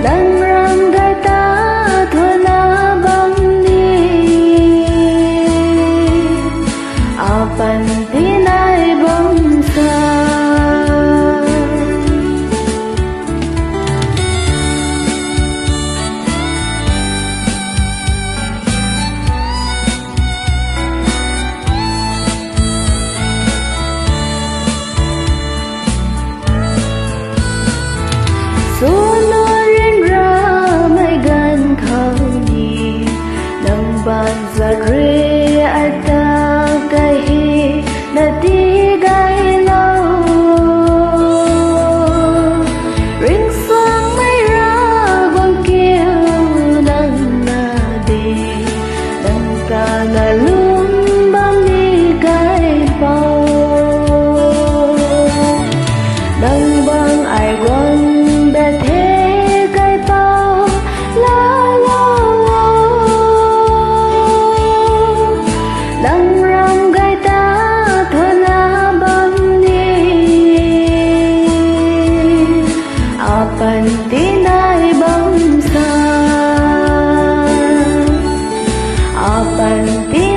Đang răng gai ta thua la bang ni apan tinay bangsa Suno rin ra may gan kauni Nang banza re ata kahi Na di gai lau Ring sang may ra bang kiêu Nang na di Nang ka na lumbang ni gai pao Nang bang ai quang apan tinay bangsa apan tinay